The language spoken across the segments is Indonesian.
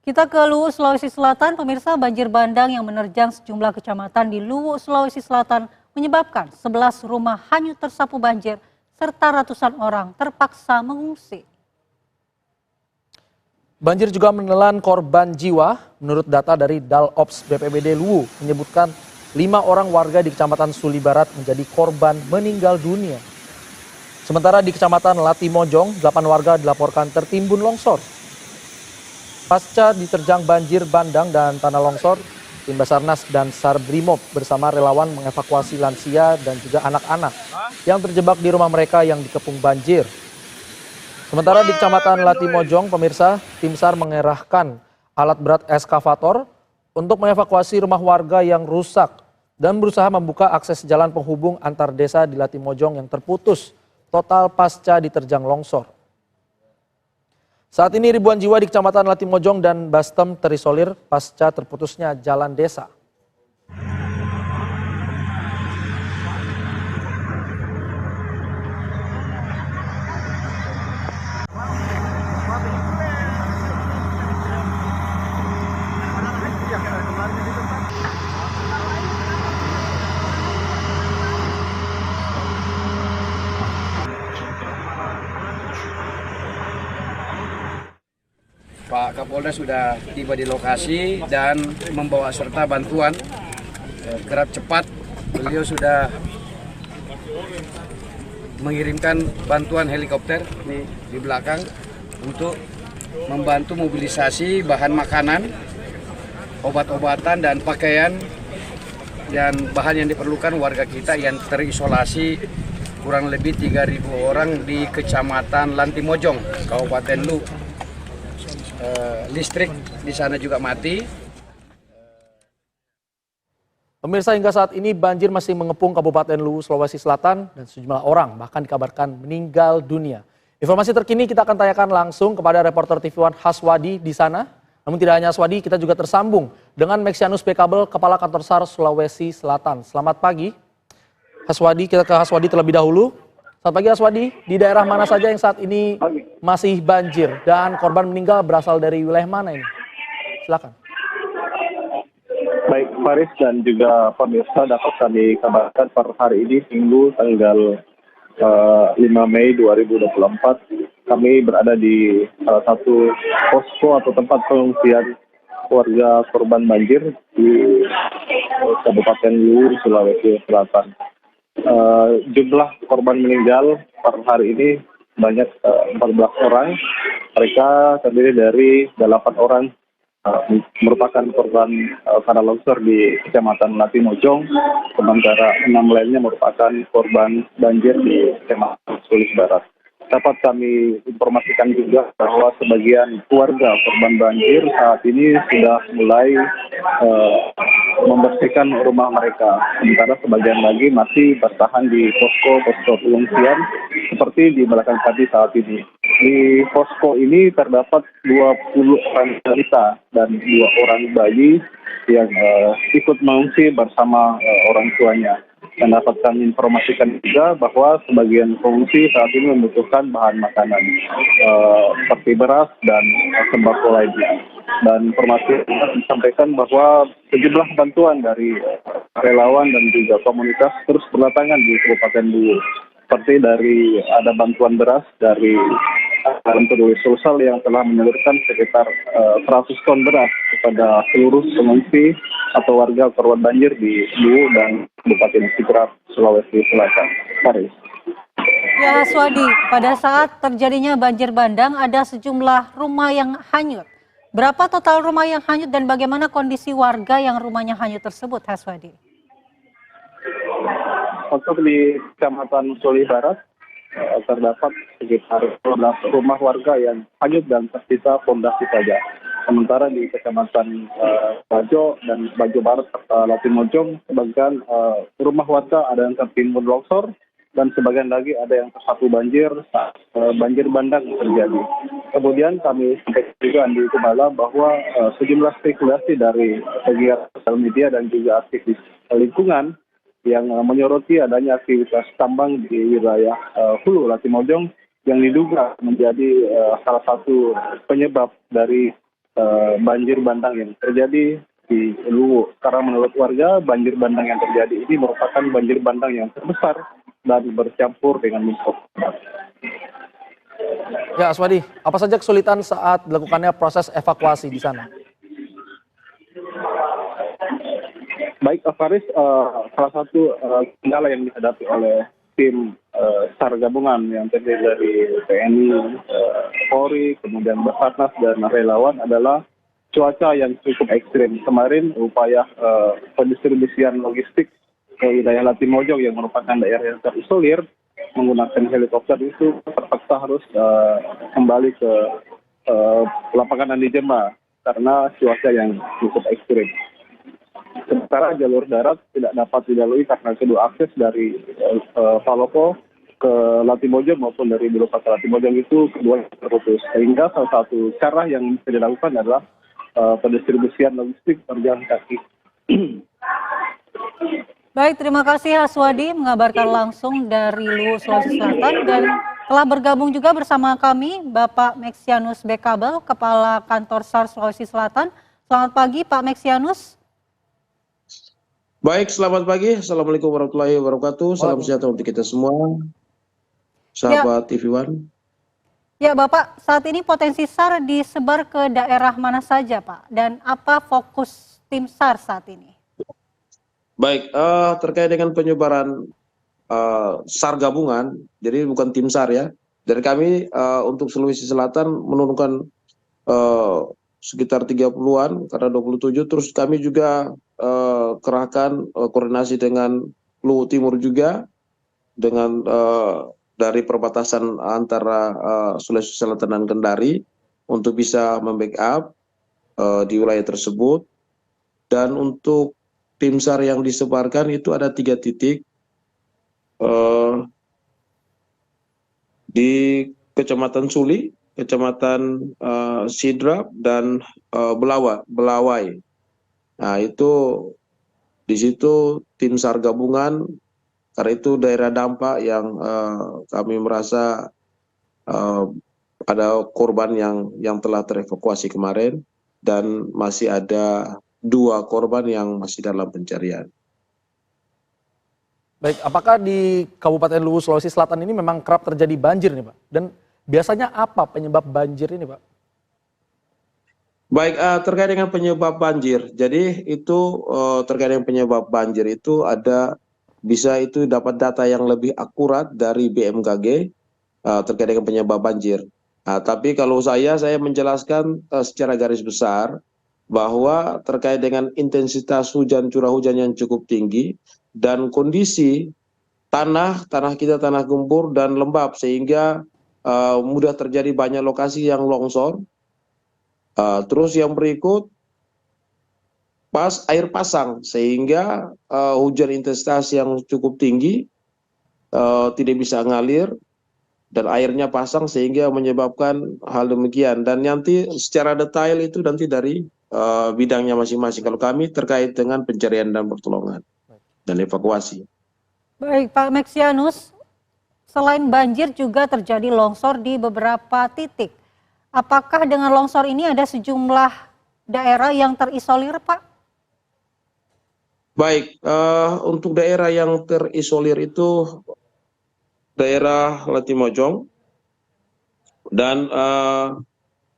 Kita ke Luwu, Sulawesi Selatan. Pemirsa, banjir bandang yang menerjang sejumlah kecamatan di Luwu, Sulawesi Selatan menyebabkan 11 rumah hanyut tersapu banjir serta ratusan orang terpaksa mengungsi. Banjir juga menelan korban jiwa. Menurut data dari Dalops BPBD Luwu menyebutkan 5 orang warga di Kecamatan Suli Barat menjadi korban meninggal dunia. Sementara di Kecamatan Latimojong, 8 warga dilaporkan tertimbun longsor. Pasca diterjang banjir bandang dan tanah longsor, tim Basarnas dan SAR Brimob bersama relawan mengevakuasi lansia dan juga anak-anak yang terjebak di rumah mereka yang dikepung banjir. Sementara di Kecamatan Latimojong, pemirsa, tim SAR mengerahkan alat berat eskavator untuk mengevakuasi rumah warga yang rusak dan berusaha membuka akses jalan penghubung antar desa di Latimojong yang terputus total pasca diterjang longsor. Saat ini ribuan jiwa di Kecamatan Latimojong dan Bastem terisolir pasca terputusnya jalan desa. Pak Kapolda sudah tiba di lokasi dan membawa serta bantuan kerap cepat. Beliau sudah mengirimkan bantuan helikopter di belakang untuk membantu mobilisasi bahan makanan, obat-obatan dan pakaian dan bahan yang diperlukan warga kita yang terisolasi kurang lebih 3.000 orang di Kecamatan Latimojong, Kabupaten Luwu. Listrik di sana juga mati. Pemirsa, hingga saat ini banjir masih mengepung Kabupaten Luwu, Sulawesi Selatan dan sejumlah orang bahkan dikabarkan meninggal dunia. Informasi terkini kita akan tanyakan langsung kepada reporter TV One Haswadi di sana. Namun tidak hanya Haswadi, kita juga tersambung dengan Meksianus Bekabel, Kepala Kantor SAR Sulawesi Selatan. Selamat pagi, Haswadi. Kita ke Haswadi terlebih dahulu. Selamat pagi Haswadi, di daerah mana saja yang saat ini masih banjir dan korban meninggal berasal dari wilayah mana ini? Silakan. Baik Faris dan juga pemirsa, dapat kami kabarkan per hari ini Minggu tanggal 5 Mei 2024 kami berada di salah satu posko atau tempat pengungsian warga korban banjir di Kabupaten Luwu, Sulawesi Selatan. Jumlah korban meninggal per hari ini banyak 14 orang. Mereka terdiri dari 8 orang merupakan korban tanah longsor di Kecamatan Latimojong, sementara 6 lainnya merupakan korban banjir di Kecamatan Suli Barat. Dapat kami informasikan juga bahwa sebagian keluarga korban banjir saat ini sudah mulai membersihkan rumah mereka, sementara sebagian lagi masih bertahan di posko pengungsian seperti di belakang kami saat ini. Di posko ini terdapat 20 orang wanita dan 2 orang bayi yang ikut mengungsi bersama orang tuanya. Dan dapat kami informasikan juga bahwa sebagian pengungsi saat ini membutuhkan bahan makanan seperti beras dan sembako lainnya. Dan informasi disampaikan bahwa sejumlah bantuan dari relawan dan juga komunitas terus berdatangan di Kabupaten Luwu. Seperti dari ada bantuan beras dari Alam Peduli Sosial yang telah menyalurkan sekitar 100 ton beras kepada seluruh pengungsi atau warga korban banjir di Luwu dan Kabupaten Sidrap, Sulawesi Selatan. Paris. Ya Haswadi, pada saat terjadinya banjir bandang ada sejumlah rumah yang hanyut. Berapa total rumah yang hanyut dan bagaimana kondisi warga yang rumahnya hanyut tersebut, Haswadi? Untuk di Kecamatan Suli Barat terdapat sekitar 12 rumah warga yang hanyut dan tersisa fondasi saja. Sementara di Kecamatan Bajo dan Bajo Barat serta Latimojong, sebagian rumah warga ada yang tertimbun longsor dan sebagian lagi ada yang tersapu banjir saat banjir bandang terjadi. Kemudian kami sampaikan juga di Kebala bahwa sejumlah spekulasi dari pegiat sosial media dan juga aktivis lingkungan yang menyoroti adanya aktivitas tambang di wilayah Hulu Latimojong yang diduga menjadi salah satu penyebab dari banjir bandang yang terjadi di Luwu. Karena menurut warga, banjir bandang yang terjadi ini merupakan banjir bandang yang terbesar dan bercampur dengan lumpur. Ya, Aswadi, apa saja kesulitan saat dilakukannya proses evakuasi di sana? Baik, Faris, salah satu kendala yang dihadapi oleh tim SAR gabungan yang terdiri dari TNI, Polri, kemudian Basarnas dan relawan adalah cuaca yang cukup ekstrim. Kemarin upaya pendistribusian logistik ke wilayah Latimojong yang merupakan daerah yang terisolir menggunakan helikopter itu terpaksa harus kembali ke lapangan Andi Jemba karena cuaca yang cukup ekstrim. Sementara jalur darat tidak dapat dilalui karena kedua akses dari Palopo ke Latimojong maupun dari Bulukata ke Latimojong itu keduanya terputus. Sehingga salah satu cara yang bisa dilakukan adalah pendistribusian logistik berjalan kaki. Baik, terima kasih Aswadi mengabarkan langsung dari Luwu, Sulawesi Selatan, dan telah bergabung juga bersama kami Bapak Meksianus Bekabel, Kepala Kantor SAR Sulawesi Selatan. Selamat pagi Pak Meksianus. Baik, selamat pagi. Assalamualaikum warahmatullahi wabarakatuh. Salam sejahtera untuk kita semua. Sahabat TV One. Ya Bapak, saat ini potensi SAR disebar ke daerah mana saja Pak? Dan apa fokus tim SAR saat ini? Baik, terkait dengan penyebaran SAR gabungan, jadi bukan tim SAR ya. Dari kami untuk Sulawesi Selatan menurunkan sekitar 30-an karena 27, terus kami juga kerahkan koordinasi dengan Luwu Timur juga dengan dari perbatasan antara Sulawesi Selatan dan Kendari untuk bisa membackup di wilayah tersebut. Dan untuk tim SAR yang disebarkan itu ada 3 titik di Kecamatan Suli, Kecamatan Sidrap, dan Belawai. Nah itu di situ tim SAR gabungan karena itu daerah dampak yang kami merasa ada korban yang telah terevakuasi kemarin dan masih ada 2 korban yang masih dalam pencarian. Baik, apakah di Kabupaten Luwu, Sulawesi Selatan ini memang kerap terjadi banjir nih Pak? Dan biasanya apa penyebab banjir ini Pak? Baik, terkait dengan penyebab banjir. Jadi itu terkait dengan penyebab banjir itu bisa itu dapat data yang lebih akurat dari BMKG terkait dengan penyebab banjir. Tapi kalau saya menjelaskan secara garis besar bahwa terkait dengan intensitas hujan, curah hujan yang cukup tinggi dan kondisi tanah kita tanah gembur dan lembab sehingga mudah terjadi banyak lokasi yang longsor. Terus yang berikut air pasang sehingga hujan intensitas yang cukup tinggi tidak bisa ngalir dan airnya pasang sehingga menyebabkan hal demikian. Dan nanti secara detail itu nanti dari bidangnya masing-masing. Kalau kami terkait dengan pencarian dan pertolongan dan evakuasi. Baik Pak Meksianus, selain banjir juga terjadi longsor di beberapa titik. Apakah dengan longsor ini ada sejumlah daerah yang terisolir Pak? Baik, untuk daerah yang terisolir itu daerah Latimojong dan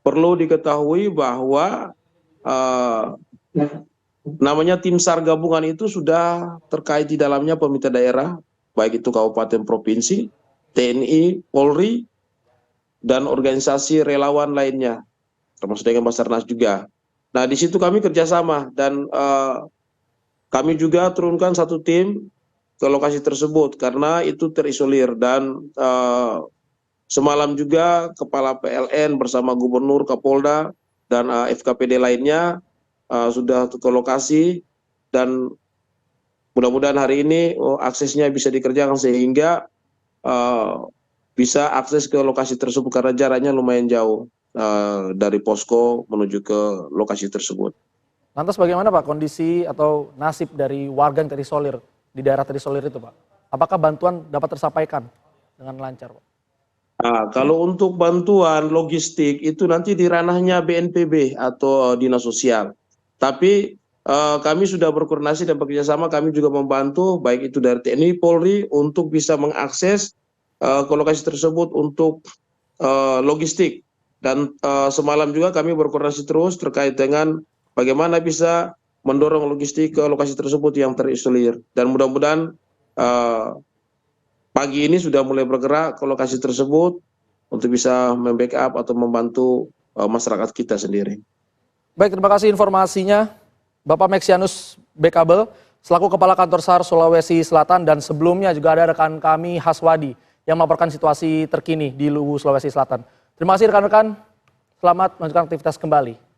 perlu diketahui bahwa namanya tim SAR gabungan itu sudah terkait di dalamnya pemerintah daerah, baik itu kabupaten provinsi, TNI, Polri, dan organisasi relawan lainnya, termasuk dengan Basarnas juga. Nah di situ kami kerjasama dan kami juga turunkan 1 tim ke lokasi tersebut karena itu terisolir dan semalam juga Kepala PLN bersama Gubernur, Kapolda, dan FKPD lainnya sudah ke lokasi dan mudah-mudahan hari ini aksesnya bisa dikerjakan sehingga bisa akses ke lokasi tersebut karena jaraknya lumayan jauh dari posko menuju ke lokasi tersebut. Lantas bagaimana Pak kondisi atau nasib dari warga yang terisolir di daerah terisolir itu Pak? Apakah bantuan dapat tersampaikan dengan lancar Pak? Nah, kalau untuk bantuan logistik itu nanti di ranahnya BNPB atau Dinas Sosial. Tapi kami sudah berkoordinasi dan bekerjasama, kami juga membantu baik itu dari TNI, Polri untuk bisa mengakses ke lokasi tersebut untuk logistik. Dan semalam juga kami berkoordinasi terus terkait dengan bagaimana bisa mendorong logistik ke lokasi tersebut yang terisolir. Dan mudah-mudahan pagi ini sudah mulai bergerak ke lokasi tersebut untuk bisa membackup atau membantu masyarakat kita sendiri. Baik, terima kasih informasinya Bapak Meksianus Bekabel selaku Kepala Kantor SAR Sulawesi Selatan, dan sebelumnya juga ada rekan kami Haswadi yang melaporkan situasi terkini di Luwu, Sulawesi Selatan. Terima kasih rekan-rekan, selamat melanjutkan aktivitas kembali.